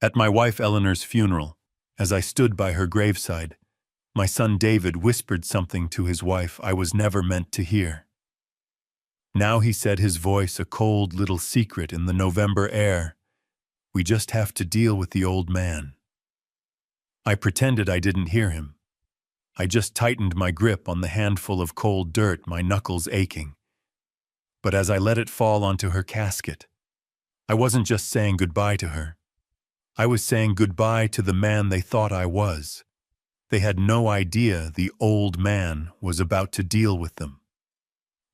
At my wife Eleanor's funeral, as I stood by her graveside, my son David whispered something to his wife I was never meant to hear. Now he said, his voice a cold little secret in the November air, "We just have to deal with the old man." I pretended I didn't hear him. I just tightened my grip on the handful of cold dirt, my knuckles aching. But as I let it fall onto her casket, I wasn't just saying goodbye to her. I was saying goodbye to the man they thought I was. They had no idea the old man was about to deal with them.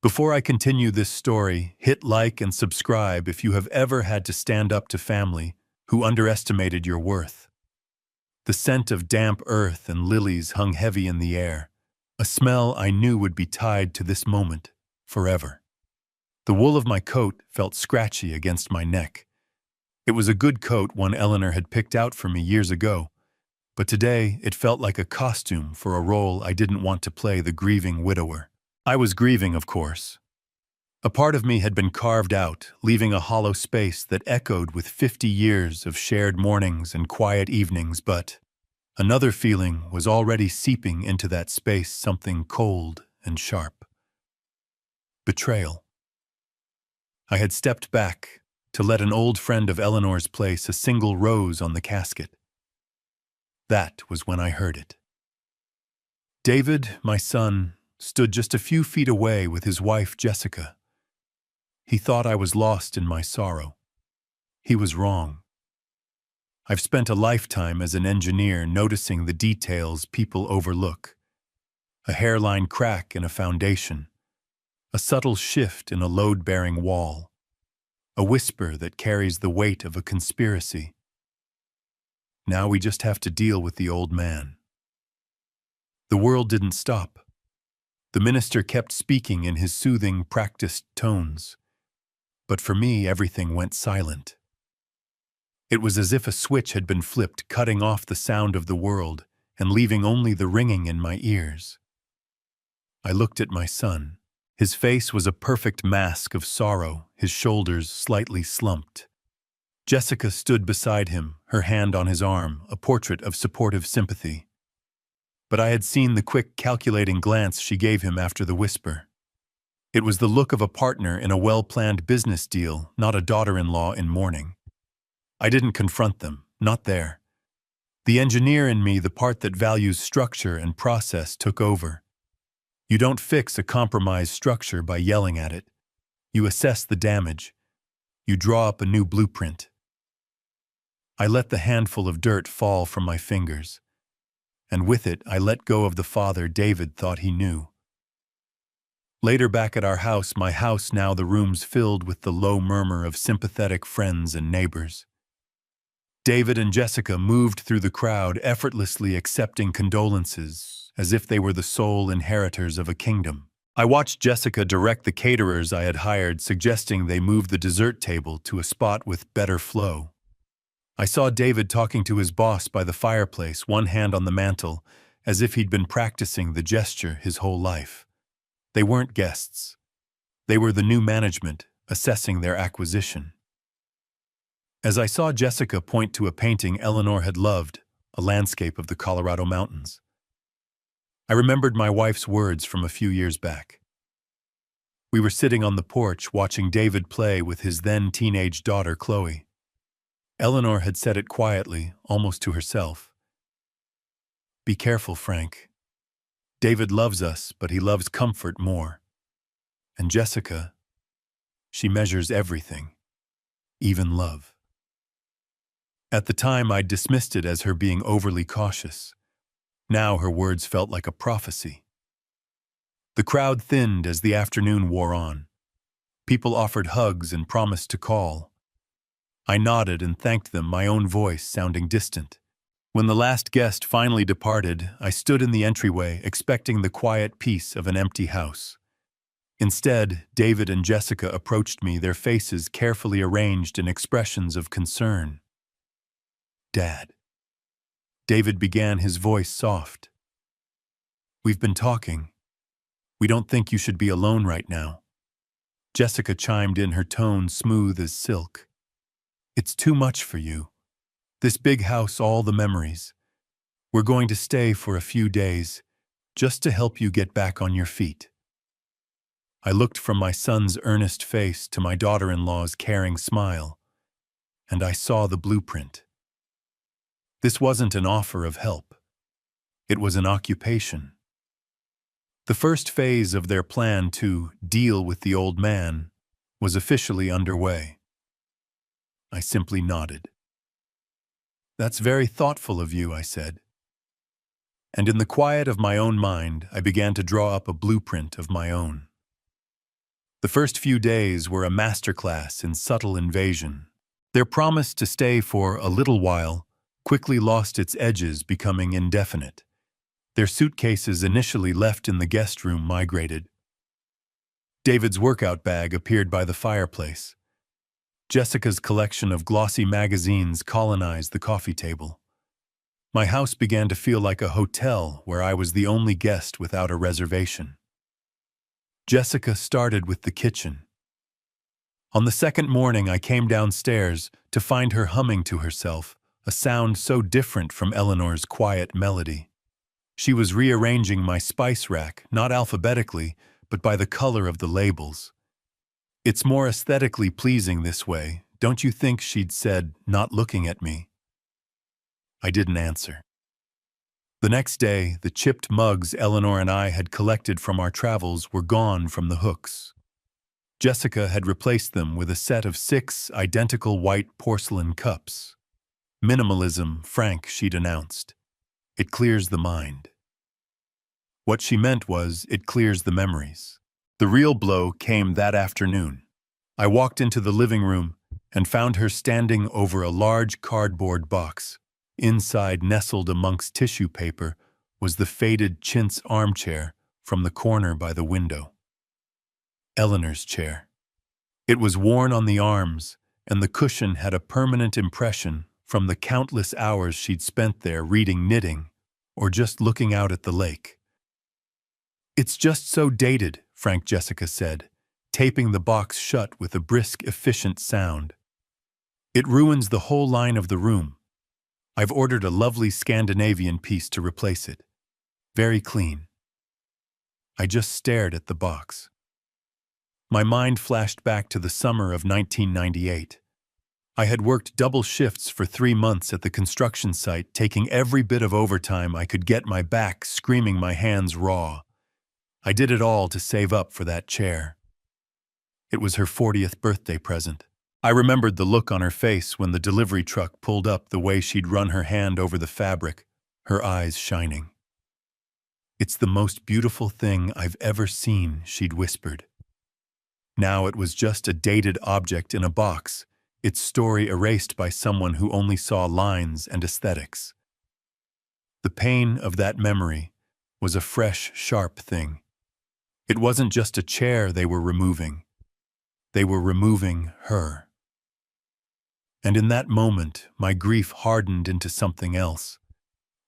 Before I continue this story, hit like and subscribe if you have ever had to stand up to family who underestimated your worth. The scent of damp earth and lilies hung heavy in the air, a smell I knew would be tied to this moment forever. The wool of my coat felt scratchy against my neck. It was a good coat one Eleanor had picked out for me years ago, but today it felt like a costume for a role I didn't want to play, the grieving widower. I was grieving, of course. A part of me had been carved out, leaving a hollow space that echoed with 50 years of shared mornings and quiet evenings, but another feeling was already seeping into that space, something cold and sharp. Betrayal. I had stepped back to let an old friend of Eleanor's place a single rose on the casket. That was when I heard it. David, my son, stood just a few feet away with his wife Jessica. He thought I was lost in my sorrow. He was wrong. I've spent a lifetime as an engineer noticing the details people overlook. A hairline crack in a foundation, a subtle shift in a load-bearing wall, a whisper that carries the weight of a conspiracy. Now we just have to deal with the old man. The world didn't stop. The minister kept speaking in his soothing, practiced tones. But for me, everything went silent. It was as if a switch had been flipped, cutting off the sound of the world and leaving only the ringing in my ears. I looked at my son. His face was a perfect mask of sorrow, his shoulders slightly slumped. Jessica stood beside him, her hand on his arm, a portrait of supportive sympathy. But I had seen the quick, calculating glance she gave him after the whisper. It was the look of a partner in a well-planned business deal, not a daughter-in-law in mourning. I didn't confront them, not there. The engineer in me, the part that values structure and process, took over. You don't fix a compromised structure by yelling at it. You assess the damage. You draw up a new blueprint. I let the handful of dirt fall from my fingers, and with it I let go of the father David thought he knew. Later, back at our house, my house now, the rooms filled with the low murmur of sympathetic friends and neighbors. David and Jessica moved through the crowd, effortlessly accepting condolences, as if they were the sole inheritors of a kingdom. I watched Jessica direct the caterers I had hired, suggesting they move the dessert table to a spot with better flow. I saw David talking to his boss by the fireplace, one hand on the mantel, as if he'd been practicing the gesture his whole life. They weren't guests. They were the new management, assessing their acquisition. As I saw Jessica point to a painting Eleanor had loved, a landscape of the Colorado mountains, I remembered my wife's words from a few years back. We were sitting on the porch watching David play with his then teenage daughter, Chloe. Eleanor had said it quietly, almost to herself. "Be careful, Frank. David loves us, but he loves comfort more. And Jessica, she measures everything, even love." At the time, I'd dismissed it as her being overly cautious. Now her words felt like a prophecy. The crowd thinned as the afternoon wore on. People offered hugs and promised to call. I nodded and thanked them, my own voice sounding distant. When the last guest finally departed, I stood in the entryway, expecting the quiet peace of an empty house. Instead, David and Jessica approached me, their faces carefully arranged in expressions of concern. "Dad." David began, his voice soft. "We've been talking. We don't think you should be alone right now." Jessica chimed in, her tone smooth as silk. "It's too much for you. This big house, all the memories. We're going to stay for a few days, just to help you get back on your feet." I looked from my son's earnest face to my daughter-in-law's caring smile, and I saw the blueprint. This wasn't an offer of help. It was an occupation. The first phase of their plan to deal with the old man was officially underway. I simply nodded. "That's very thoughtful of you," I said. And in the quiet of my own mind, I began to draw up a blueprint of my own. The first few days were a masterclass in subtle invasion. Their promise to stay for a little while quickly lost its edges, becoming indefinite. Their suitcases, initially left in the guest room, migrated. David's workout bag appeared by the fireplace. Jessica's collection of glossy magazines colonized the coffee table. My house began to feel like a hotel where I was the only guest without a reservation. Jessica started with the kitchen. On the second morning, I came downstairs to find her humming to herself, a sound so different from Eleanor's quiet melody. She was rearranging my spice rack, not alphabetically, but by the color of the labels. "It's more aesthetically pleasing this way, don't you think?" she'd said, not looking at me. I didn't answer. The next day, the chipped mugs Eleanor and I had collected from our travels were gone from the hooks. Jessica had replaced them with a set of 6 identical white porcelain cups. "Minimalism, Frank," she'd announced. "It clears the mind." What she meant was, it clears the memories. The real blow came that afternoon. I walked into the living room and found her standing over a large cardboard box. Inside, nestled amongst tissue paper, was the faded chintz armchair from the corner by the window. Eleanor's chair. It was worn on the arms, and the cushion had a permanent impression from the countless hours she'd spent there reading, knitting, or just looking out at the lake. "It's just so dated," Frank, Jessica said, taping the box shut with a brisk, efficient sound. "It ruins the whole line of the room. I've ordered a lovely Scandinavian piece to replace it. Very clean." I just stared at the box. My mind flashed back to the summer of 1998. I had worked double shifts for 3 months at the construction site, taking every bit of overtime I could get, my back screaming, my hands raw. I did it all to save up for that chair. It was her 40th birthday present. I remembered the look on her face when the delivery truck pulled up, the way she'd run her hand over the fabric, her eyes shining. "It's the most beautiful thing I've ever seen," she'd whispered. Now it was just a dated object in a box, its story erased by someone who only saw lines and aesthetics. The pain of that memory was a fresh, sharp thing. It wasn't just a chair they were removing. They were removing her. And in that moment, my grief hardened into something else,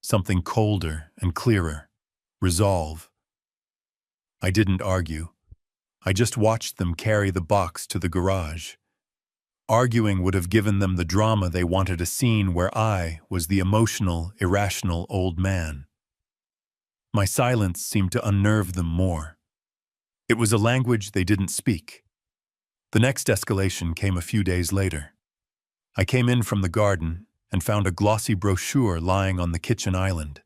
something colder and clearer: resolve. I didn't argue. I just watched them carry the box to the garage. Arguing would have given them the drama they wanted, a scene where I was the emotional, irrational old man. My silence seemed to unnerve them more. It was a language they didn't speak. The next escalation came a few days later. I came in from the garden and found a glossy brochure lying on the kitchen island.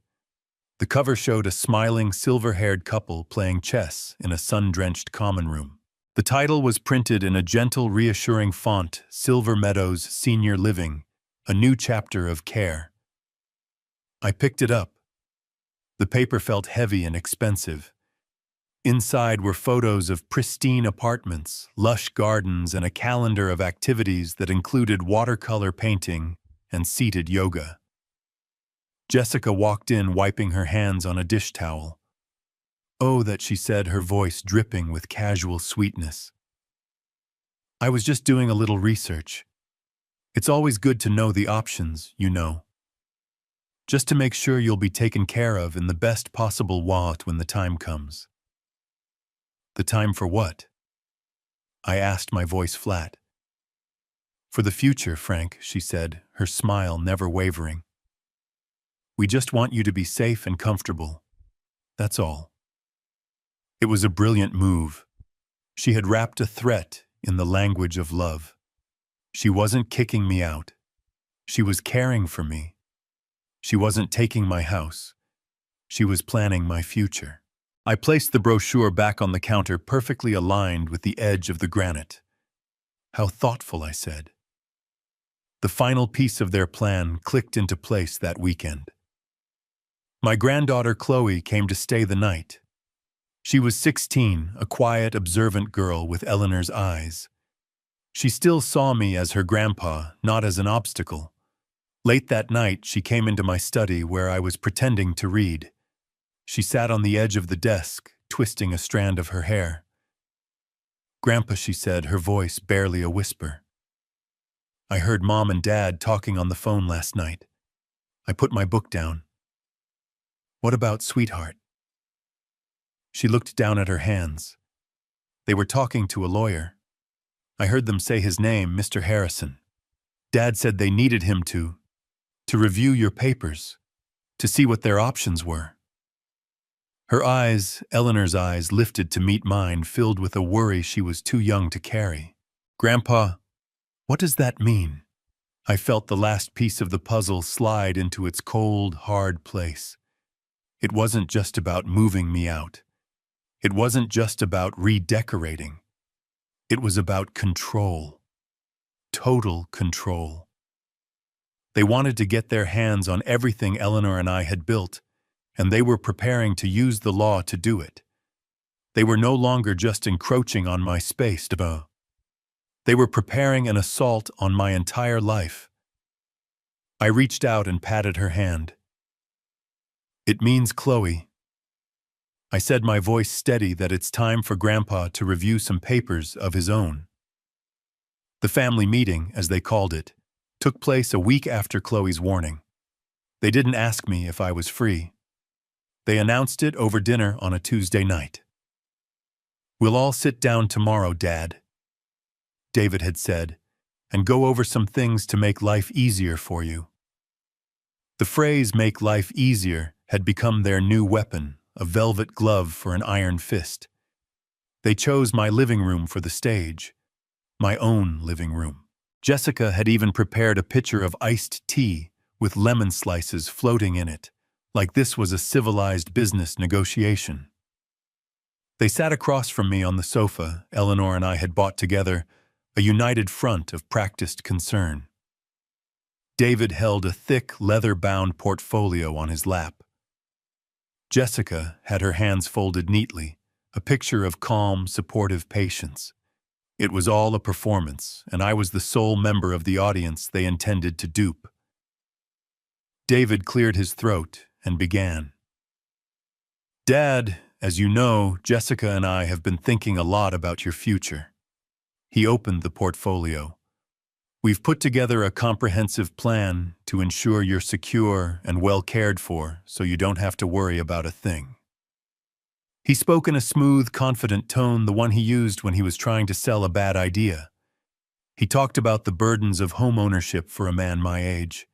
The cover showed a smiling, silver-haired couple playing chess in a sun-drenched common room. The title was printed in a gentle, reassuring font: Silver Meadows Senior Living, a new chapter of care. I picked it up. The paper felt heavy and expensive. Inside were photos of pristine apartments, lush gardens, and a calendar of activities that included watercolor painting and seated yoga. Jessica walked in, wiping her hands on a dish towel. "Oh, that," she said, her voice dripping with casual sweetness. "I was just doing a little research. It's always good to know the options, you know. Just to make sure you'll be taken care of in the best possible way when the time comes." "The time for what?" I asked, my voice flat. For the future, Frank, she said, her smile never wavering. We just want you to be safe and comfortable. That's all. It was a brilliant move. She had wrapped a threat in the language of love. She wasn't kicking me out. She was caring for me. She wasn't taking my house. She was planning my future. I placed the brochure back on the counter, perfectly aligned with the edge of the granite. How thoughtful, I said. The final piece of their plan clicked into place that weekend. My granddaughter Chloe came to stay the night. She was 16, a quiet, observant girl with Eleanor's eyes. She still saw me as her grandpa, not as an obstacle. Late that night, she came into my study where I was pretending to read. She sat on the edge of the desk, twisting a strand of her hair. "Grandpa," she said, her voice barely a whisper. "I heard Mom and Dad talking on the phone last night." I put my book down. "What about sweetheart?" She looked down at her hands. They were talking to a lawyer. I heard them say his name, Mr. Harrison. Dad said they needed him to review your papers, to see what their options were. Her eyes, Eleanor's eyes, lifted to meet mine, filled with a worry she was too young to carry. "Grandpa, what does that mean?" I felt the last piece of the puzzle slide into its cold, hard place. It wasn't just about moving me out. It wasn't just about redecorating. It was about control. Total control. They wanted to get their hands on everything Eleanor and I had built, and they were preparing to use the law to do it. They were no longer just encroaching on my space. They were preparing an assault on my entire life. I reached out and patted her hand. "It means, Chloe," I said, my voice steady, "that it's time for Grandpa to review some papers of his own." The family meeting, as they called it, took place a week after Chloe's warning. They didn't ask me if I was free. They announced it over dinner on a Tuesday night. "We'll all sit down tomorrow, Dad," David had said, "and go over some things to make life easier for you." The phrase "make life easier" had become their new weapon, a velvet glove for an iron fist. They chose my living room for the stage, my own living room. Jessica had even prepared a pitcher of iced tea with lemon slices floating in it, like this was a civilized business negotiation. They sat across from me on the sofa Eleanor and I had bought together, a united front of practiced concern. David held a thick, leather-bound portfolio on his lap. Jessica had her hands folded neatly, a picture of calm, supportive patience. It was all a performance, and I was the sole member of the audience they intended to dupe. David cleared his throat and began. "Dad, as you know, Jessica and I have been thinking a lot about your future." He opened the portfolio. "We've put together a comprehensive plan to ensure you're secure and well cared for, so you don't have to worry about a thing." He spoke in a smooth, confident tone, the one he used when he was trying to sell a bad idea. He talked about the burdens of home ownership for a man my age.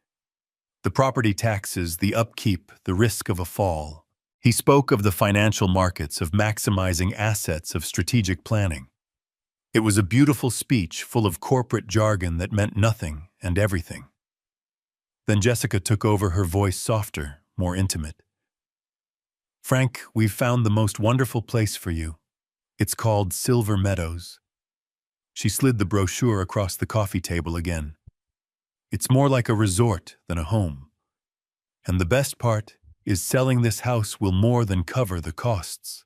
The property taxes, the upkeep, the risk of a fall. He spoke of the financial markets, of maximizing assets, of strategic planning. It was a beautiful speech full of corporate jargon that meant nothing and everything. Then Jessica took over, her voice softer, more intimate. "Frank, we've found the most wonderful place for you. It's called Silver Meadows." She slid the brochure across the coffee table again. "It's more like a resort than a home. And the best part is selling this house will more than cover the costs.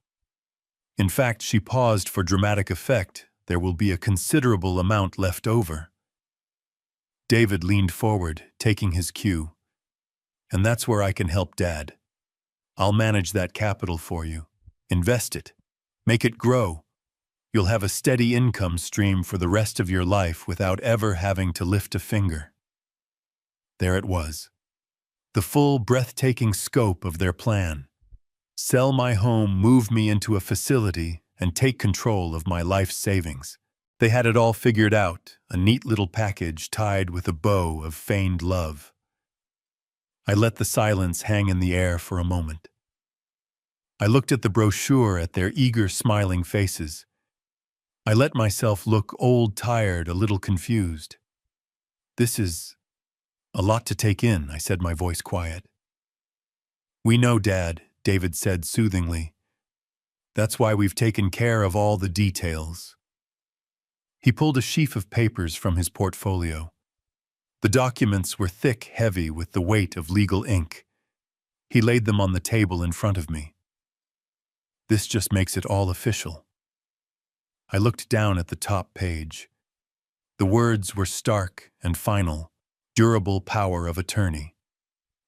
In fact," she paused for dramatic effect, "there will be a considerable amount left over." David leaned forward, taking his cue. "And that's where I can help, Dad. I'll manage that capital for you. Invest it. Make it grow. You'll have a steady income stream for the rest of your life without ever having to lift a finger." There it was. The full, breathtaking scope of their plan. Sell my home, move me into a facility, and take control of my life savings. They had it all figured out, a neat little package tied with a bow of feigned love. I let the silence hang in the air for a moment. I looked at the brochure, at their eager, smiling faces. I let myself look old, tired, a little confused. "This is a lot to take in," I said, my voice quiet. "We know, Dad," David said soothingly. "That's why we've taken care of all the details." He pulled a sheaf of papers from his portfolio. The documents were thick, heavy with the weight of legal ink. He laid them on the table in front of me. "This just makes it all official." I looked down at the top page. The words were stark and final, durable power of attorney.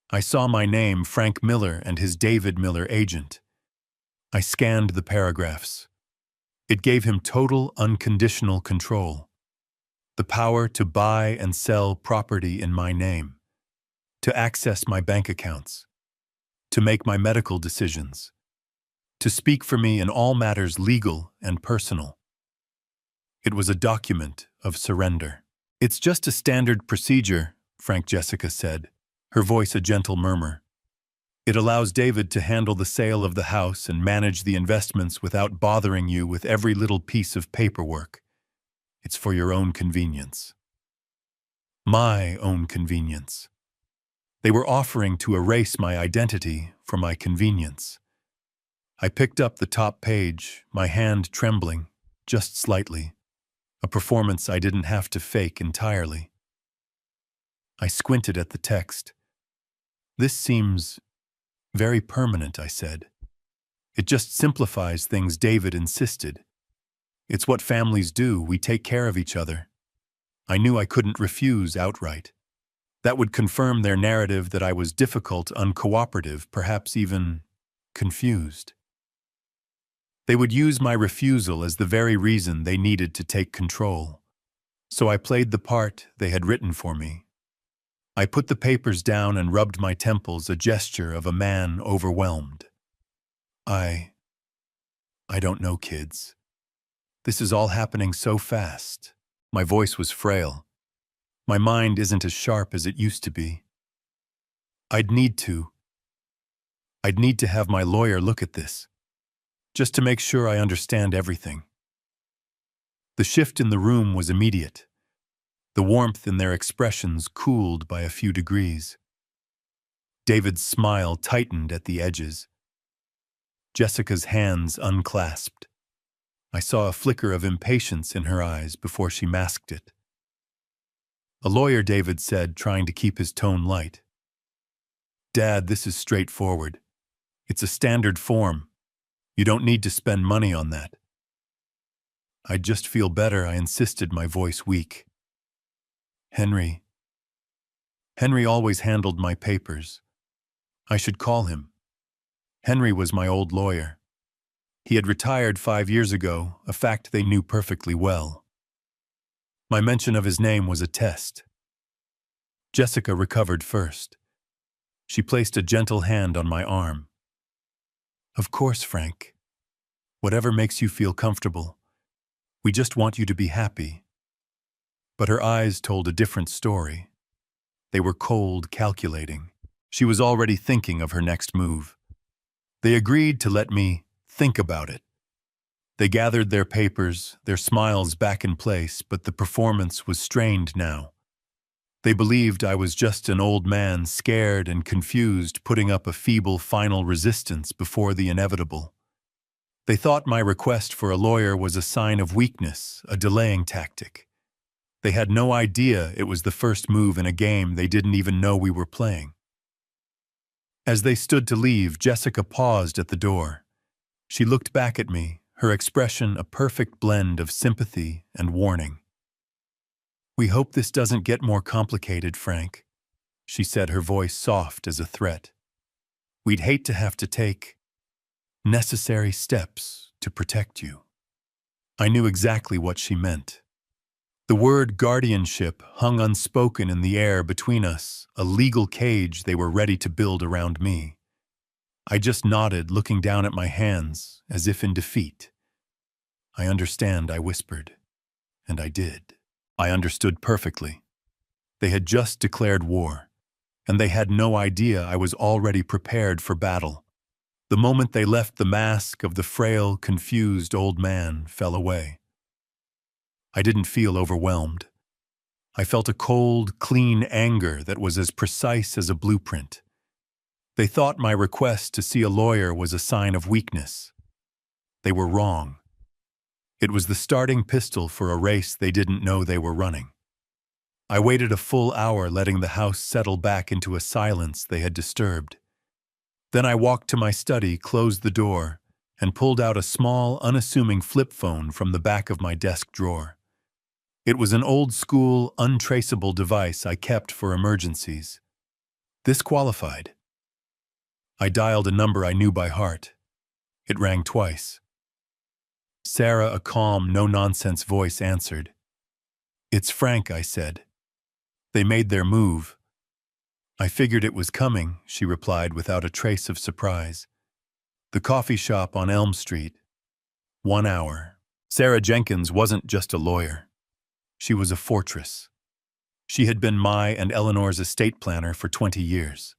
I saw my name, Frank Miller, and his David Miller agent. I scanned the paragraphs. It gave him total, unconditional control. The power to buy and sell property in my name, to access my bank accounts, to make my medical decisions, to speak for me in all matters legal and personal. It was a document of surrender. "It's just a standard procedure," Frank Jessica said, her voice a gentle murmur. "It allows David to handle the sale of the house and manage the investments without bothering you with every little piece of paperwork. It's for your own convenience." My own convenience. They were offering to erase my identity for my convenience. I picked up the top page, my hand trembling, just slightly, a performance I didn't have to fake entirely. I squinted at the text. "This seems very permanent," I said. "It just simplifies things," David insisted. "It's what families do. We take care of each other." I knew I couldn't refuse outright. That would confirm their narrative that I was difficult, uncooperative, perhaps even confused. They would use my refusal as the very reason they needed to take control. So I played the part they had written for me. I put the papers down and rubbed my temples, a gesture of a man overwhelmed. I don't know, kids. This is all happening so fast." My voice was frail. My mind isn't as sharp as it used to be. I'd need to have my lawyer look at this, just to make sure I understand everything." The shift in the room was immediate. The warmth in their expressions cooled by a few degrees. David's smile tightened at the edges. Jessica's hands unclasped. I saw a flicker of impatience in her eyes before she masked it. "A lawyer," David said, trying to keep his tone light. "Dad, this is straightforward. It's a standard form. You don't need to spend money on that." "I'd just feel better," I insisted, my voice weak. Henry always handled my papers. I should call him. Henry was my old lawyer. He had retired 5 years ago, a fact they knew perfectly well. My mention of his name was a test. Jessica recovered first. She placed a gentle hand on my arm. "Of course, Frank. Whatever makes you feel comfortable. We just want you to be happy." But her eyes told a different story. They were cold, calculating. She was already thinking of her next move. They agreed to let me think about it. They gathered their papers, their smiles back in place, but the performance was strained now. They believed I was just an old man, scared and confused, putting up a feeble final resistance before the inevitable. They thought my request for a lawyer was a sign of weakness, a delaying tactic. They had no idea it was the first move in a game they didn't even know we were playing. As they stood to leave, Jessica paused at the door. She looked back at me, her expression a perfect blend of sympathy and warning. "We hope this doesn't get more complicated, Frank," she said, her voice soft as a threat. "We'd hate to have to take necessary steps to protect you." I knew exactly what she meant. The word guardianship hung unspoken in the air between us, a legal cage they were ready to build around me. I just nodded, looking down at my hands, as if in defeat. "I understand," I whispered. and I did. I understood perfectly. They had just declared war, and they had no idea I was already prepared for battle. The moment they left, the mask of the frail, confused old man fell away. I didn't feel overwhelmed. I felt a cold, clean anger that was as precise as a blueprint. They thought my request to see a lawyer was a sign of weakness. They were wrong. It was the starting pistol for a race they didn't know they were running. I waited a full hour, letting the house settle back into a silence they had disturbed. Then I walked to my study, closed the door, and pulled out a small, unassuming flip phone from the back of my desk drawer. It was an old-school, untraceable device I kept for emergencies. This qualified. I dialed a number I knew by heart. It rang twice. Sarah, a calm, no-nonsense voice, answered. "It's Frank," I said. "They made their move." "I figured it was coming," she replied without a trace of surprise. "The coffee shop on Elm Street. 1 hour." Sarah Jenkins wasn't just a lawyer. She was a fortress. She had been my and Eleanor's estate planner for 20 years.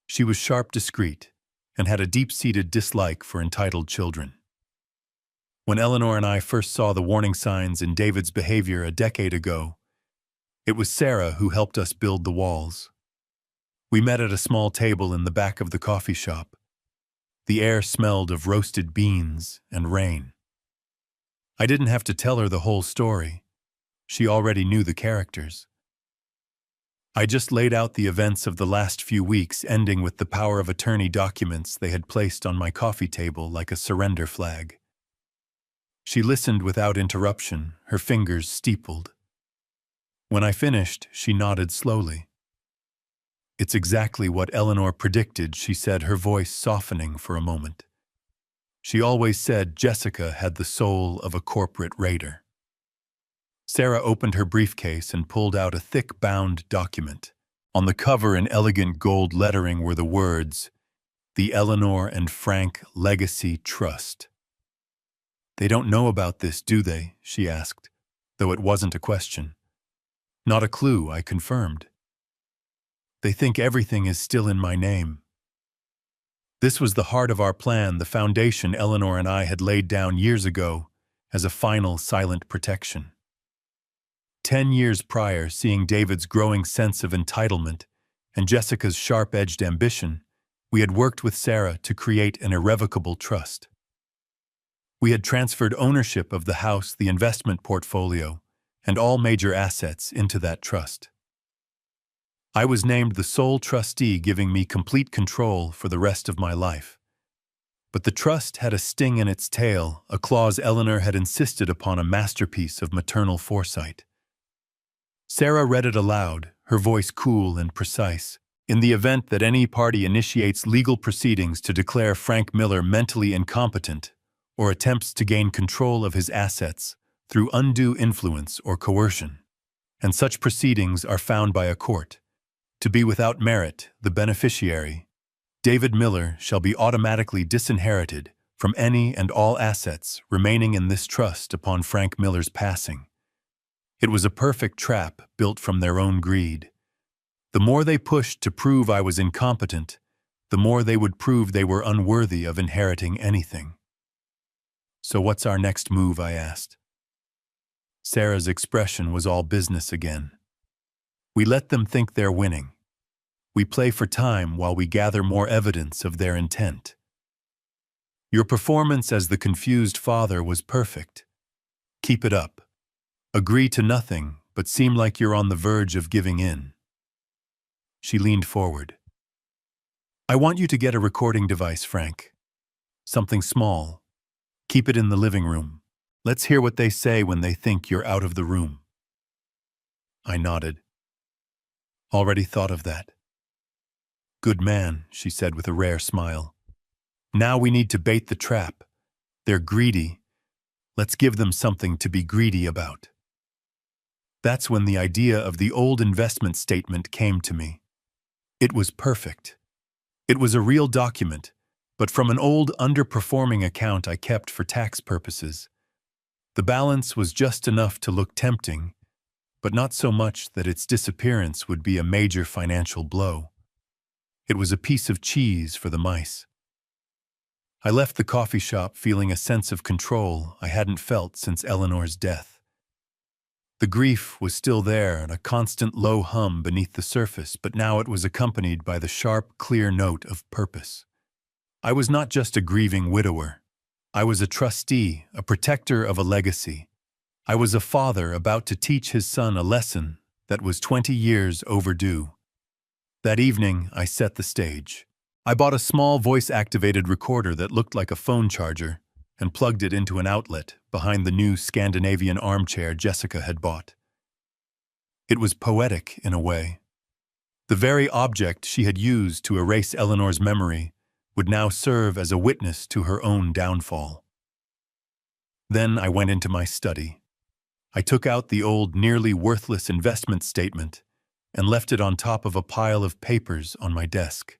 She was sharp, discreet, and had a deep-seated dislike for entitled children. When Eleanor and I first saw the warning signs in David's behavior a decade ago, it was Sarah who helped us build the walls. We met at a small table in the back of the coffee shop. The air smelled of roasted beans and rain. I didn't have to tell her the whole story. She already knew the characters. I just laid out the events of the last few weeks, ending with the power of attorney documents they had placed on my coffee table like a surrender flag. She listened without interruption, her fingers steepled. When I finished, she nodded slowly. "It's exactly what Eleanor predicted," she said, her voice softening for a moment. "She always said Jessica had the soul of a corporate raider." Sarah opened her briefcase and pulled out a thick bound document. On the cover, in elegant gold lettering, were the words, "The Eleanor and Frank Legacy Trust." "They don't know about this, do they?" she asked, though it wasn't a question. "Not a clue," I confirmed. "They think everything is still in my name." This was the heart of our plan, the foundation Eleanor and I had laid down years ago as a final silent protection. 10 years prior, seeing David's growing sense of entitlement and Jessica's sharp-edged ambition, we had worked with Sarah to create an irrevocable trust. We had transferred ownership of the house, the investment portfolio, and all major assets into that trust. I was named the sole trustee, giving me complete control for the rest of my life. But the trust had a sting in its tail, a clause Eleanor had insisted upon, a masterpiece of maternal foresight. Sarah read it aloud, her voice cool and precise. "In the event that any party initiates legal proceedings to declare Frank Miller mentally incompetent or attempts to gain control of his assets through undue influence or coercion, and such proceedings are found by a court to be without merit, the beneficiary, David Miller, shall be automatically disinherited from any and all assets remaining in this trust upon Frank Miller's passing." It was a perfect trap built from their own greed. The more they pushed to prove I was incompetent, the more they would prove they were unworthy of inheriting anything. "So what's our next move?" I asked. Sarah's expression was all business again. "We let them think they're winning. We play for time while we gather more evidence of their intent. Your performance as the confused father was perfect. Keep it up. Agree to nothing, but seem like you're on the verge of giving in." She leaned forward. "I want you to get a recording device, Frank. Something small. Keep it in the living room. Let's hear what they say when they think you're out of the room." I nodded. "Already thought of that." "Good man," she said with a rare smile. "Now we need to bait the trap. They're greedy. Let's give them something to be greedy about." That's when the idea of the old investment statement came to me. It was perfect. It was a real document, but from an old underperforming account I kept for tax purposes. The balance was just enough to look tempting, but not so much that its disappearance would be a major financial blow. It was a piece of cheese for the mice. I left the coffee shop feeling a sense of control I hadn't felt since Eleanor's death. The grief was still there and a constant low hum beneath the surface, but now it was accompanied by the sharp, clear note of purpose. I was not just a grieving widower. I was a trustee, a protector of a legacy. I was a father about to teach his son a lesson that was 20 years overdue. That evening, I set the stage. I bought a small voice-activated recorder that looked like a phone charger and plugged it into an outlet behind the new Scandinavian armchair Jessica had bought. It was poetic in a way. The very object she had used to erase Eleanor's memory would now serve as a witness to her own downfall. Then I went into my study. I took out the old, nearly worthless investment statement and left it on top of a pile of papers on my desk.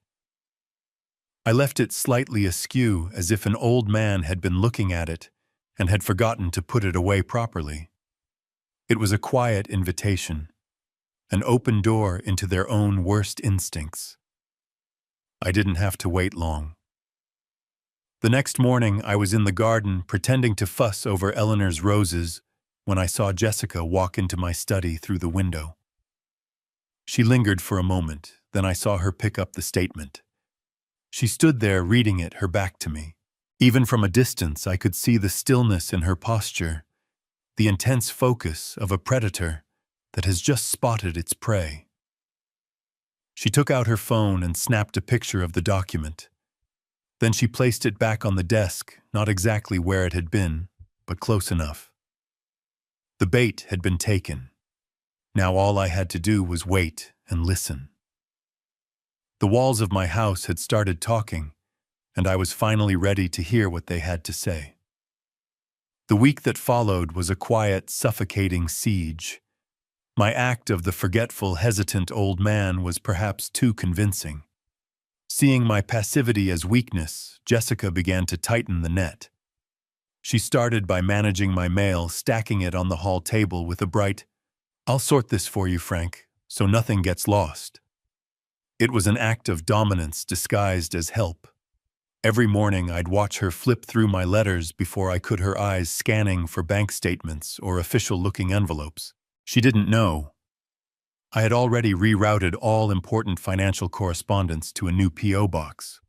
I left it slightly askew, as if an old man had been looking at it and had forgotten to put it away properly. It was a quiet invitation, an open door into their own worst instincts. I didn't have to wait long. The next morning, I was in the garden pretending to fuss over Eleanor's roses when I saw Jessica walk into my study through the window. She lingered for a moment, then I saw her pick up the statement. She stood there reading it, her back to me. Even from a distance, I could see the stillness in her posture, the intense focus of a predator that has just spotted its prey. She took out her phone and snapped a picture of the document. Then she placed it back on the desk, not exactly where it had been, but close enough. The bait had been taken. Now all I had to do was wait and listen. The walls of my house had started talking, and I was finally ready to hear what they had to say. The week that followed was a quiet, suffocating siege. My act of the forgetful, hesitant old man was perhaps too convincing. Seeing my passivity as weakness, Jessica began to tighten the net. She started by managing my mail, stacking it on the hall table with a bright, "I'll sort this for you, Frank, so nothing gets lost." It was an act of dominance disguised as help. Every morning I'd watch her flip through my letters before I could her eyes scanning for bank statements or official-looking envelopes. She didn't know. I had already rerouted all important financial correspondence to a new P.O. box.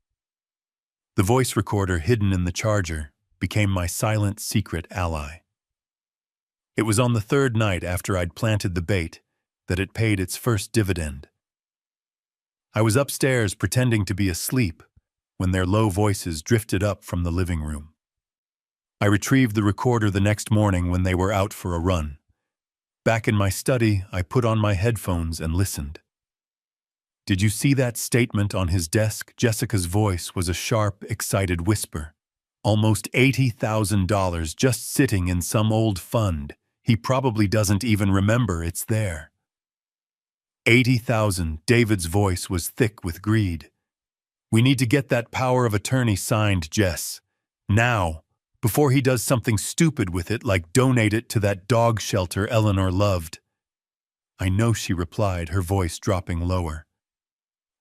The voice recorder hidden in the charger became my silent, secret ally. It was on the third night after I'd planted the bait that it paid its first dividend. I was upstairs pretending to be asleep when their low voices drifted up from the living room. I retrieved the recorder the next morning when they were out for a run. Back in my study, I put on my headphones and listened. "Did you see that statement on his desk?" Jessica's voice was a sharp, excited whisper. "Almost $80,000 just sitting in some old fund. He probably doesn't even remember it's there." 80,000, David's voice was thick with greed. "We need to get that power of attorney signed, Jess. Now, before he does something stupid with it like donate it to that dog shelter Eleanor loved." "I know," she replied, her voice dropping lower.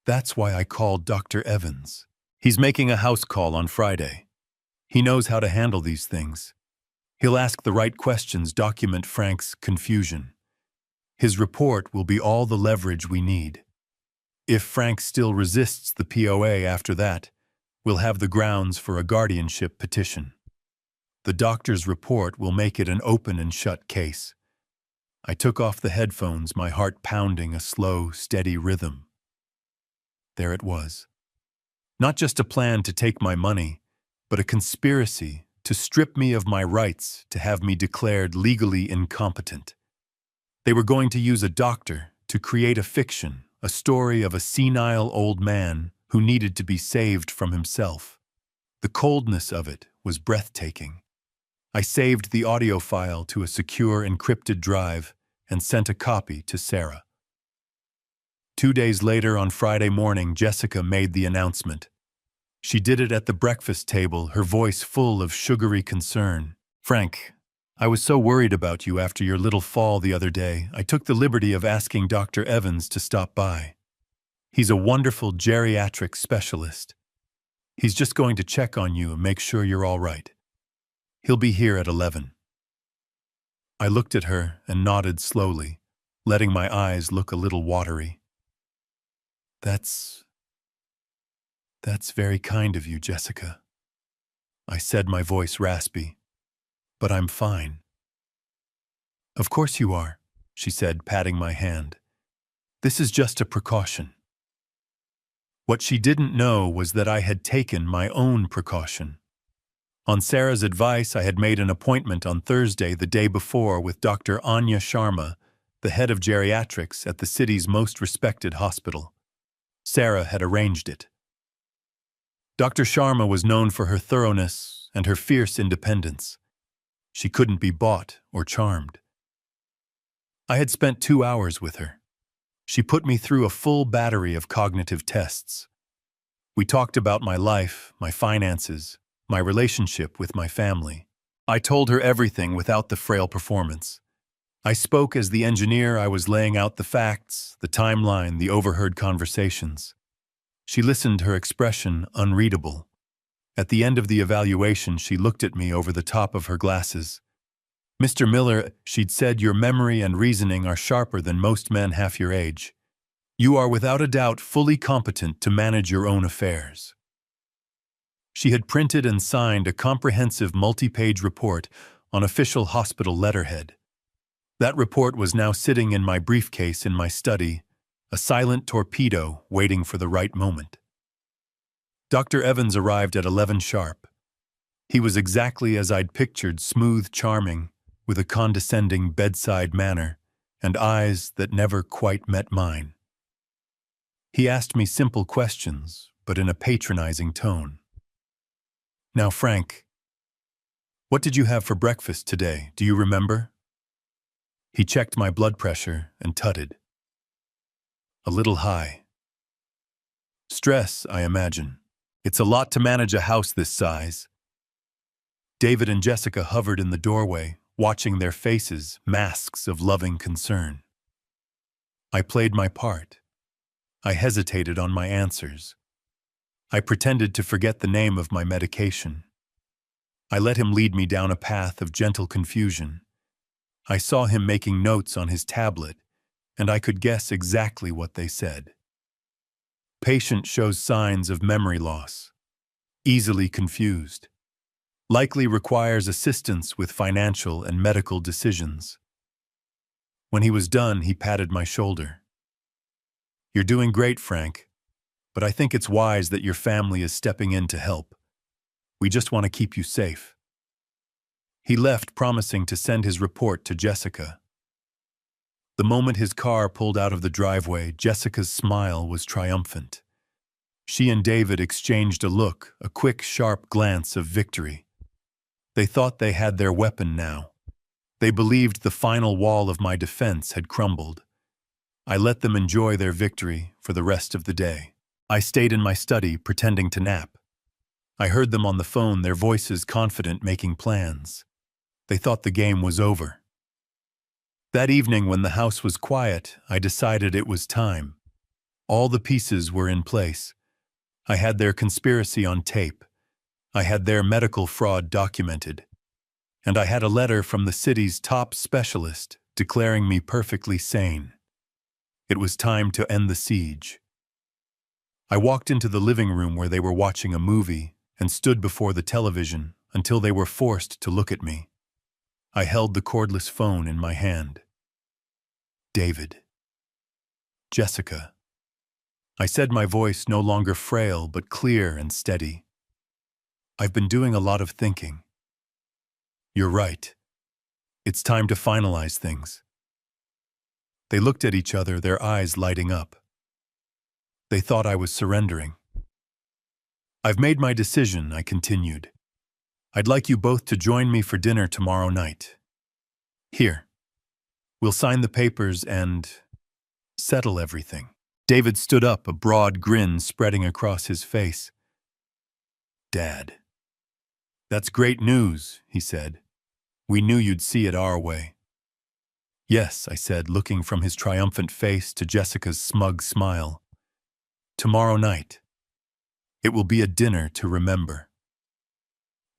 "That's why I called Dr. Evans. He's making a house call on Friday. He knows how to handle these things. He'll ask the right questions, document Frank's confusion. His report will be all the leverage we need. If Frank still resists the POA after that, we'll have the grounds for a guardianship petition. The doctor's report will make it an open and shut case." I took off the headphones, my heart pounding a slow, steady rhythm. There it was. Not just a plan to take my money, but a conspiracy to strip me of my rights, to have me declared legally incompetent. They were going to use a doctor to create a fiction, a story of a senile old man who needed to be saved from himself. The coldness of it was breathtaking. I saved the audio file to a secure encrypted drive and sent a copy to Sarah. 2 days later, on Friday morning, Jessica made the announcement. She did it at the breakfast table, her voice full of sugary concern. "Frank, I was so worried about you after your little fall the other day, I took the liberty of asking Dr. Evans to stop by. He's a wonderful geriatric specialist. He's just going to check on you and make sure you're all right. He'll be here at 11. I looked at her and nodded slowly, letting my eyes look a little watery. That's very kind of you, Jessica. I said, my voice raspy. But I'm fine. Of course you are, she said, patting my hand. This is just a precaution. What she didn't know was that I had taken my own precaution. On Sarah's advice, I had made an appointment on Thursday, the day before, with Dr. Anya Sharma, the head of geriatrics at the city's most respected hospital. Sarah had arranged it. Dr. Sharma was known for her thoroughness and her fierce independence. She couldn't be bought or charmed. I had spent 2 hours with her. She put me through a full battery of cognitive tests. We talked about my life, my finances, my relationship with my family. I told her everything without the frail performance. I spoke as the engineer. I was laying out the facts, the timeline, the overheard conversations. She listened, her expression unreadable. At the end of the evaluation, she looked at me over the top of her glasses. Mr. Miller, she'd said, your memory and reasoning are sharper than most men half your age. You are without a doubt fully competent to manage your own affairs. She had printed and signed a comprehensive multi-page report on official hospital letterhead. That report was now sitting in my briefcase in my study, a silent torpedo waiting for the right moment. Dr. Evans arrived at 11 sharp. He was exactly as I'd pictured, smooth, charming, with a condescending bedside manner and eyes that never quite met mine. He asked me simple questions, but in a patronizing tone. Now, Frank, what did you have for breakfast today? Do you remember? He checked my blood pressure and tutted. A little high. Stress, I imagine. It's a lot to manage a house this size. David and Jessica hovered in the doorway, watching their faces, masks of loving concern. I played my part. I hesitated on my answers. I pretended to forget the name of my medication. I let him lead me down a path of gentle confusion. I saw him making notes on his tablet, and I could guess exactly what they said. Patient shows signs of memory loss. Easily confused. Likely requires assistance with financial and medical decisions. When he was done, he patted my shoulder. You're doing great, Frank. But I think it's wise that your family is stepping in to help. We just want to keep you safe. He left, promising to send his report to Jessica. The moment his car pulled out of the driveway, Jessica's smile was triumphant. She and David exchanged a look, a quick, sharp glance of victory. They thought they had their weapon now. They believed the final wall of my defense had crumbled. I let them enjoy their victory for the rest of the day. I stayed in my study, pretending to nap. I heard them on the phone, their voices confident, making plans. They thought the game was over. That evening, when the house was quiet, I decided it was time. All the pieces were in place. I had their conspiracy on tape. I had their medical fraud documented. And I had a letter from the city's top specialist declaring me perfectly sane. It was time to end the siege. I walked into the living room where they were watching a movie and stood before the television until they were forced to look at me. I held the cordless phone in my hand. David. Jessica. I said, my voice no longer frail but clear and steady. I've been doing a lot of thinking. You're right. It's time to finalize things. They looked at each other, their eyes lighting up. They thought I was surrendering. I've made my decision, I continued. I'd like you both to join me for dinner tomorrow night. Here. We'll sign the papers and settle everything. David stood up, a broad grin spreading across his face. Dad. That's great news, he said. We knew you'd see it our way. Yes, I said, looking from his triumphant face to Jessica's smug smile. Tomorrow night. It will be a dinner to remember.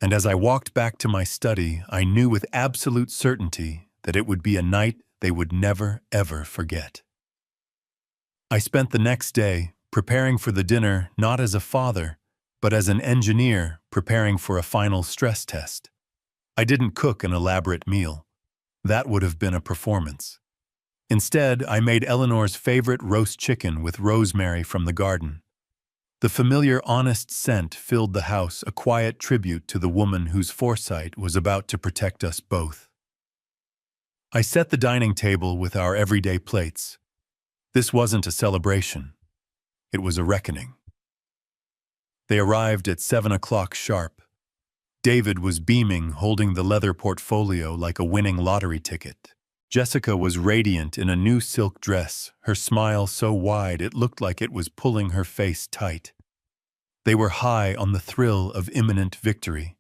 And as I walked back to my study, I knew with absolute certainty that it would be a night they would never, ever forget. I spent the next day preparing for the dinner not as a father, but as an engineer preparing for a final stress test. I didn't cook an elaborate meal. That would have been a performance. Instead, I made Eleanor's favorite roast chicken with rosemary from the garden. The familiar, honest scent filled the house, a quiet tribute to the woman whose foresight was about to protect us both. I set the dining table with our everyday plates. This wasn't a celebration. It was a reckoning. They arrived at 7 o'clock sharp. David was beaming, holding the leather portfolio like a winning lottery ticket. Jessica was radiant in a new silk dress, her smile so wide it looked like it was pulling her face tight. They were high on the thrill of imminent victory.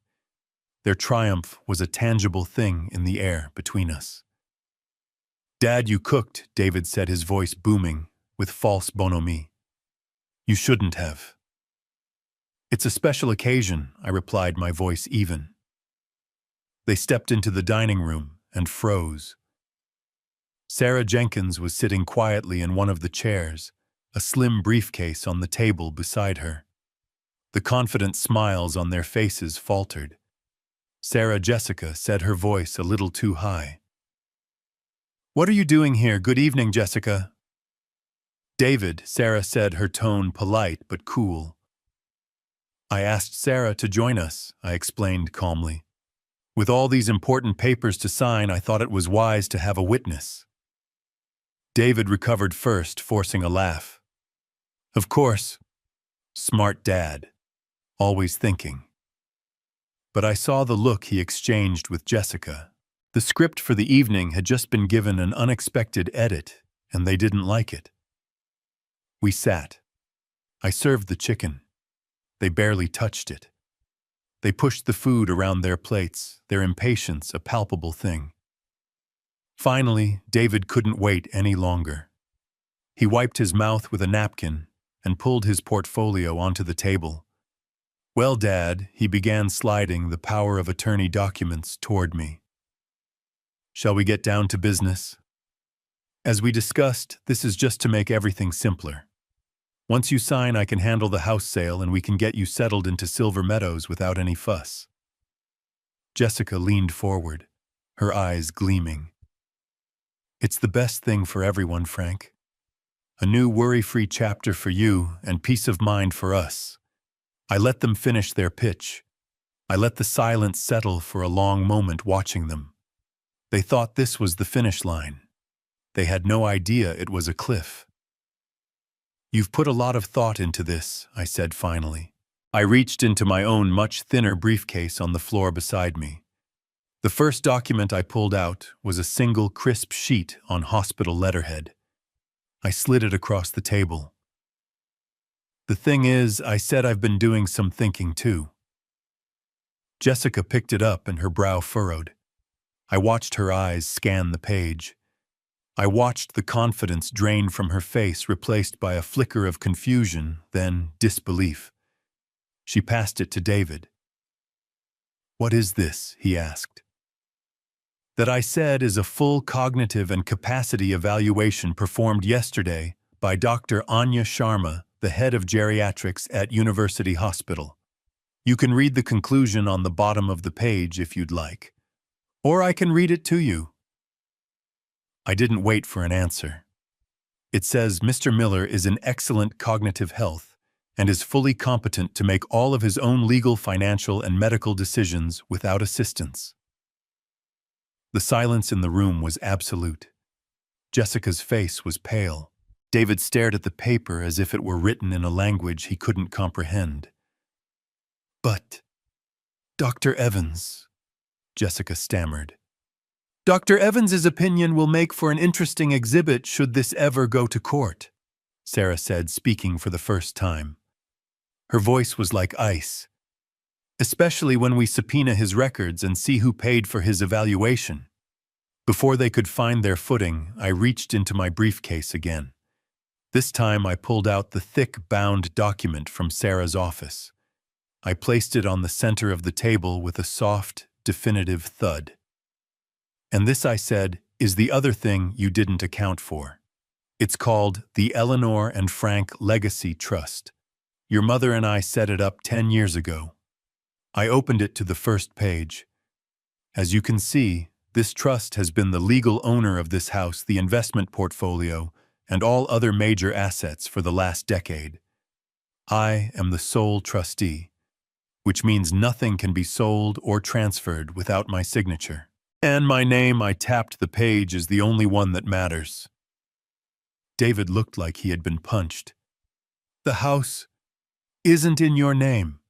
Their triumph was a tangible thing in the air between us. "Dad, you cooked," David said, his voice booming, with false bonhomie. "You shouldn't have." "It's a special occasion," I replied, my voice even. They stepped into the dining room and froze. Sarah Jenkins was sitting quietly in one of the chairs, a slim briefcase on the table beside her. The confident smiles on their faces faltered. Sarah Jessica said, her voice a little too high. "What are you doing here? Good evening, Jessica." "David," Sarah said, her tone polite but cool. "I asked Sarah to join us," I explained calmly. "With all these important papers to sign, I thought it was wise to have a witness." David recovered first, forcing a laugh. "Of course. Smart dad. Always thinking." But I saw the look he exchanged with Jessica. The script for the evening had just been given an unexpected edit, and they didn't like it. We sat. I served the chicken. They barely touched it. They pushed the food around their plates, their impatience a palpable thing. Finally, David couldn't wait any longer. He wiped his mouth with a napkin and pulled his portfolio onto the table. "Well, Dad," he began, sliding the power of attorney documents toward me. "Shall we get down to business? As we discussed, this is just to make everything simpler. Once you sign, I can handle the house sale and we can get you settled into Silver Meadows without any fuss." Jessica leaned forward, her eyes gleaming. "It's the best thing for everyone, Frank. A new worry-free chapter for you and peace of mind for us." I let them finish their pitch. I let the silence settle for a long moment watching them. They thought this was the finish line. They had no idea it was a cliff. "You've put a lot of thought into this," I said finally. I reached into my own much thinner briefcase on the floor beside me. The first document I pulled out was a single crisp sheet on hospital letterhead. I slid it across the table. "The thing is," I said, "I've been doing some thinking too." Jessica picked it up and her brow furrowed. I watched her eyes scan the page. I watched the confidence drain from her face, replaced by a flicker of confusion, then disbelief. She passed it to David. "What is this?" he asked. "That I said is a full cognitive and capacity evaluation performed yesterday by Dr. Anya Sharma, the head of geriatrics at University Hospital. You can read the conclusion on the bottom of the page if you'd like. Or I can read it to you." I didn't wait for an answer. It says Mr. Miller is in excellent cognitive health and is fully competent to make all of his own legal, financial, and medical decisions without assistance. The silence in the room was absolute. Jessica's face was pale. David stared at the paper as if it were written in a language he couldn't comprehend. "But, Dr. Evans," Jessica stammered. "Dr. Evans's opinion will make for an interesting exhibit should this ever go to court," Sarah said, speaking for the first time. Her voice was like ice. especially when we subpoena his records and see who paid for his evaluation. Before they could find their footing, I reached into my briefcase again. This time I pulled out the thick, bound document from Sarah's office. I placed it on the center of the table with a soft, definitive thud. "And this," I said, "is the other thing you didn't account for. It's called the Eleanor and Frank Legacy Trust. Your mother and I set it up 10 years ago." I opened it to the first page. "As you can see, this trust has been the legal owner of this house, the investment portfolio, and all other major assets for the last decade. I am the sole trustee, which means nothing can be sold or transferred without my signature. And my name," I tapped the page, "is the only one that matters." David looked like he had been punched. "The house isn't in your name."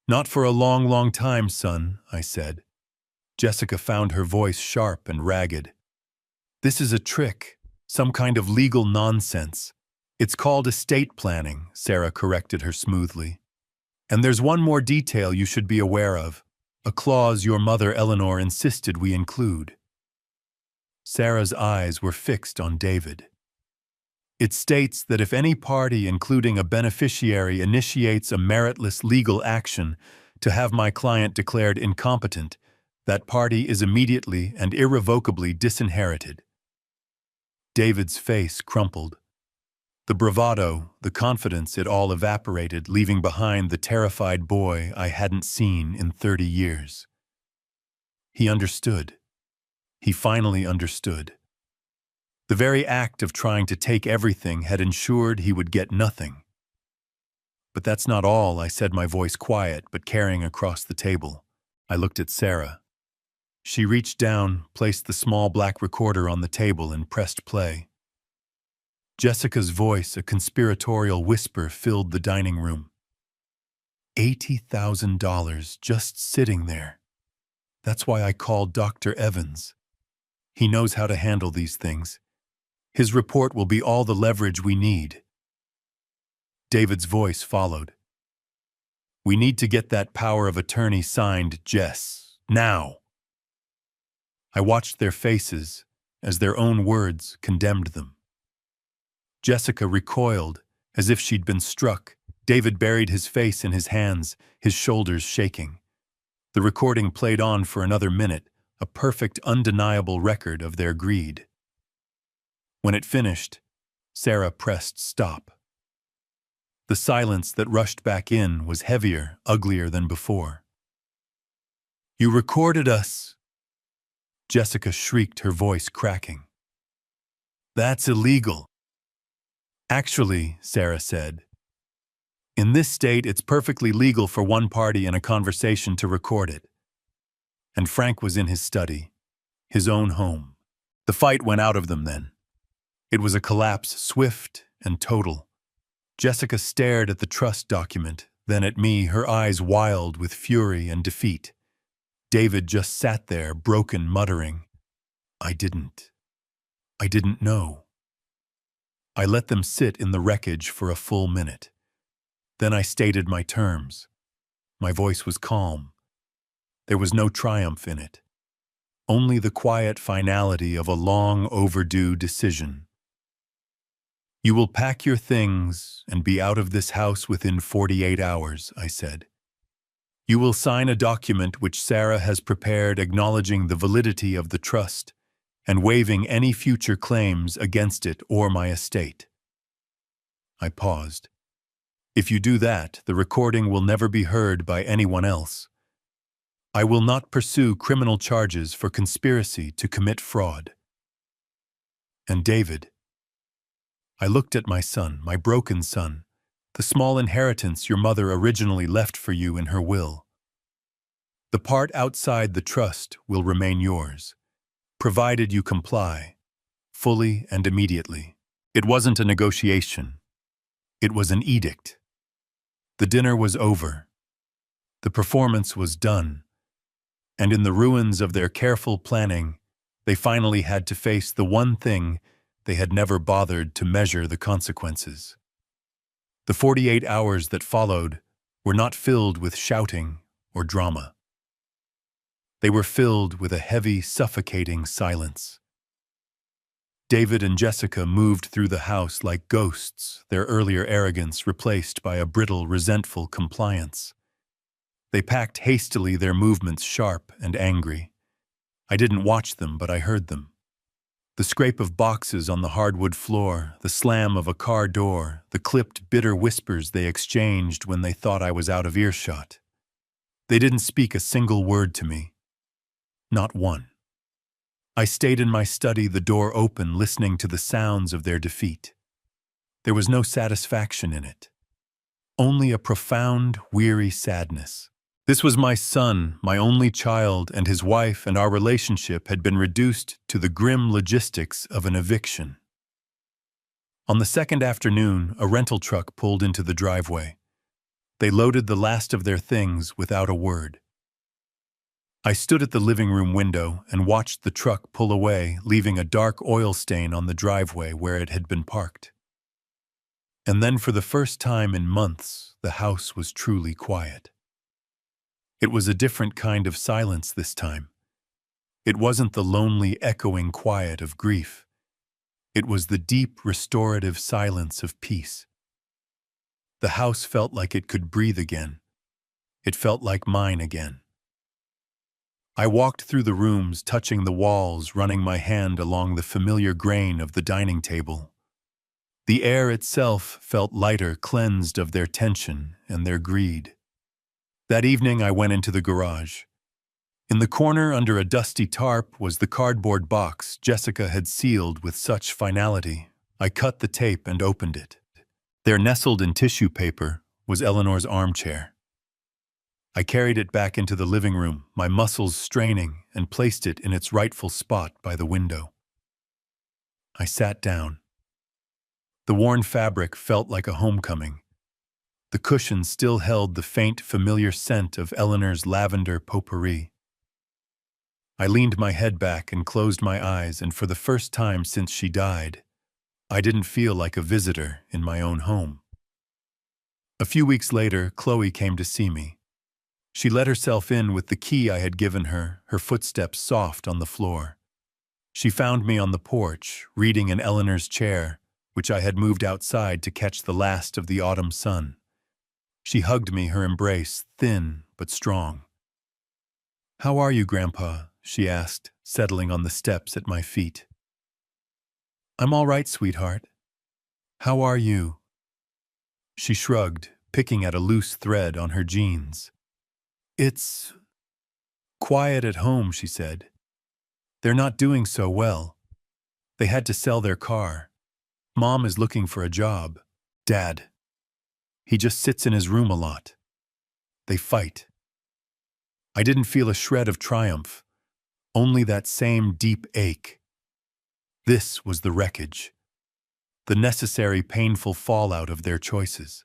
"Not for a long, long time, son," I said. Jessica found her voice sharp and ragged. "This is a trick, some kind of legal nonsense. It's called estate planning," Sarah corrected her smoothly. "And there's one more detail you should be aware of, a clause your mother Eleanor insisted we include." Sarah's eyes were fixed on David. "It states that if any party, including a beneficiary, initiates a meritless legal action to have my client declared incompetent, that party is immediately and irrevocably disinherited." David's face crumpled. The bravado, the confidence, it all evaporated, leaving behind the terrified boy I hadn't seen in 30 years. He understood. He finally understood. The very act of trying to take everything had ensured he would get nothing. "But that's not all," I said, my voice quiet but carrying across the table. I looked at Sarah. She reached down, placed the small black recorder on the table, and pressed play. Jessica's voice, a conspiratorial whisper, filled the dining room. $80,000 just sitting there. That's why I called Dr. Evans. He knows how to handle these things. His report will be all the leverage we need." David's voice followed. "We need to get that power of attorney signed, Jess. Now." I watched their faces as their own words condemned them. Jessica recoiled as if she'd been struck. David buried his face in his hands, his shoulders shaking. The recording played on for another minute, a perfect, undeniable record of their greed. When it finished, Sarah pressed stop. The silence that rushed back in was heavier, uglier than before. "You recorded us!" Jessica shrieked, her voice cracking. "That's illegal." "Actually," Sarah said, "in this state it's perfectly legal for one party in a conversation to record it." And Frank was in his study, his own home. The fight went out of them then. It was a collapse, swift and total. Jessica stared at the trust document, then at me, her eyes wild with fury and defeat. David just sat there, broken, muttering, I didn't know." I let them sit in the wreckage for a full minute. Then I stated my terms. My voice was calm. There was no triumph in it. Only the quiet finality of a long overdue decision. "You will pack your things and be out of this house within 48 hours, I said. "You will sign a document which Sarah has prepared acknowledging the validity of the trust and waiving any future claims against it or my estate." I paused. "If you do that, the recording will never be heard by anyone else. I will not pursue criminal charges for conspiracy to commit fraud." And David, I looked at my son, my broken son, the small inheritance your mother originally left for you in her will. "The part outside the trust will remain yours, provided you comply, fully and immediately." It wasn't a negotiation. It was an edict. The dinner was over. The performance was done. And in the ruins of their careful planning, they finally had to face the one thing they had never bothered to measure the consequences. The 48 hours that followed were not filled with shouting or drama. They were filled with a heavy, suffocating silence. David and Jessica moved through the house like ghosts, their earlier arrogance replaced by a brittle, resentful compliance. They packed hastily, their movements sharp and angry. I didn't watch them, but I heard them. The scrape of boxes on the hardwood floor, the slam of a car door, the clipped, bitter whispers they exchanged when they thought I was out of earshot. They didn't speak a single word to me. Not one. I stayed in my study, the door open, listening to the sounds of their defeat. There was no satisfaction in it. Only a profound, weary sadness. This was my son, my only child, and his wife, and our relationship had been reduced to the grim logistics of an eviction. On the second afternoon, a rental truck pulled into the driveway. They loaded the last of their things without a word. I stood at the living room window and watched the truck pull away, leaving a dark oil stain on the driveway where it had been parked. And then, for the first time in months, the house was truly quiet. It was a different kind of silence this time. It wasn't the lonely, echoing quiet of grief. It was the deep, restorative silence of peace. The house felt like it could breathe again. It felt like mine again. I walked through the rooms, touching the walls, running my hand along the familiar grain of the dining table. The air itself felt lighter, cleansed of their tension and their greed. That evening I went into the garage. In the corner under a dusty tarp was the cardboard box Jessica had sealed with such finality. I cut the tape and opened it. There, nestled in tissue paper, was Eleanor's armchair. I carried it back into the living room, my muscles straining, and placed it in its rightful spot by the window. I sat down. The worn fabric felt like a homecoming. The cushion still held the faint, familiar scent of Eleanor's lavender potpourri. I leaned my head back and closed my eyes, and for the first time since she died, I didn't feel like a visitor in my own home. A few weeks later, Chloe came to see me. She let herself in with the key I had given her, her footsteps soft on the floor. She found me on the porch, reading in Eleanor's chair, which I had moved outside to catch the last of the autumn sun. She hugged me, her embrace thin but strong. "How are you, Grandpa?" she asked, settling on the steps at my feet. "I'm all right, sweetheart. How are you?" She shrugged, picking at a loose thread on her jeans. "It's quiet at home," she said. "They're not doing so well. They had to sell their car. Mom is looking for a job. Dad, he just sits in his room a lot. They fight." I didn't feel a shred of triumph, only that same deep ache. This was the wreckage, the necessary painful fallout of their choices.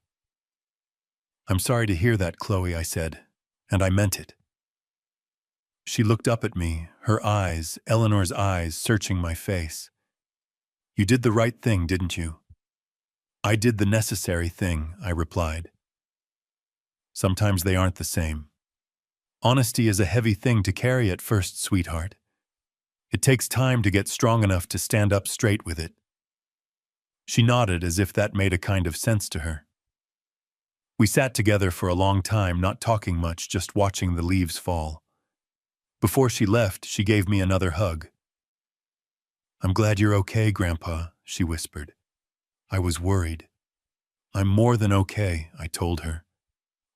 "I'm sorry to hear that, Chloe," I said, and I meant it. She looked up at me, her eyes, Eleanor's eyes, searching my face. "You did the right thing, didn't you?" "I did the necessary thing," I replied. "Sometimes they aren't the same. Honesty is a heavy thing to carry at first, sweetheart. It takes time to get strong enough to stand up straight with it." She nodded as if that made a kind of sense to her. We sat together for a long time, not talking much, just watching the leaves fall. Before she left, she gave me another hug. "I'm glad you're okay, Grandpa," she whispered. I was worried. "I'm more than okay," I told her.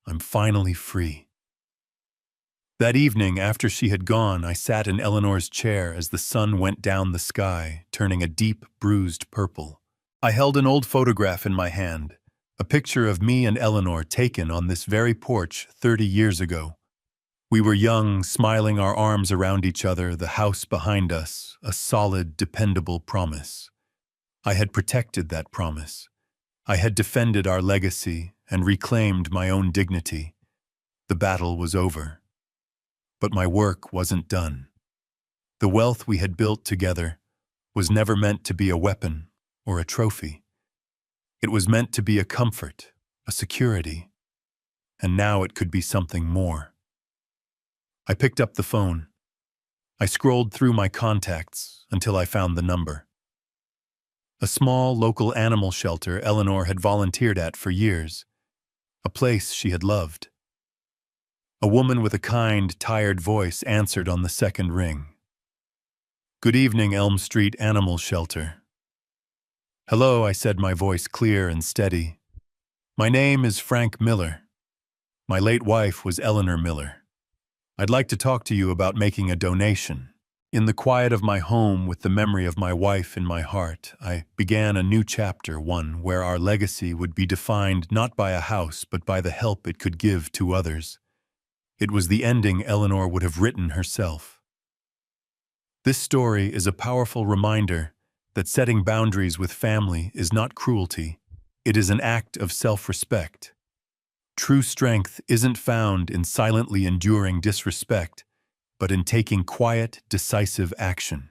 "I'm finally free." That evening, after she had gone, I sat in Eleanor's chair as the sun went down the sky, turning a deep, bruised purple. I held an old photograph in my hand, a picture of me and Eleanor taken on this very porch 30 years ago. We were young, smiling, our arms around each other, the house behind us, a solid, dependable promise. I had protected that promise. I had defended our legacy and reclaimed my own dignity. The battle was over. But my work wasn't done. The wealth we had built together was never meant to be a weapon or a trophy. It was meant to be a comfort, a security. And now it could be something more. I picked up the phone. I scrolled through my contacts until I found the number. A small local animal shelter Eleanor had volunteered at for years, a place she had loved. A woman with a kind, tired voice answered on the second ring. "Good evening, Elm Street Animal Shelter." "Hello," I said, my voice clear and steady. "My name is Frank Miller. My late wife was Eleanor Miller. I'd like to talk to you about making a donation." In the quiet of my home, with the memory of my wife in my heart, I began a new chapter, one where our legacy would be defined not by a house but by the help it could give to others. It was the ending Eleanor would have written herself. This story is a powerful reminder that setting boundaries with family is not cruelty. It is an act of self-respect. True strength isn't found in silently enduring disrespect, but in taking quiet, decisive action.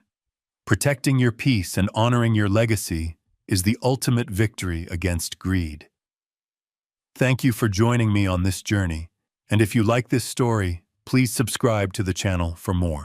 Protecting your peace and honoring your legacy is the ultimate victory against greed. Thank you for joining me on this journey, and if you like this story, please subscribe to the channel for more.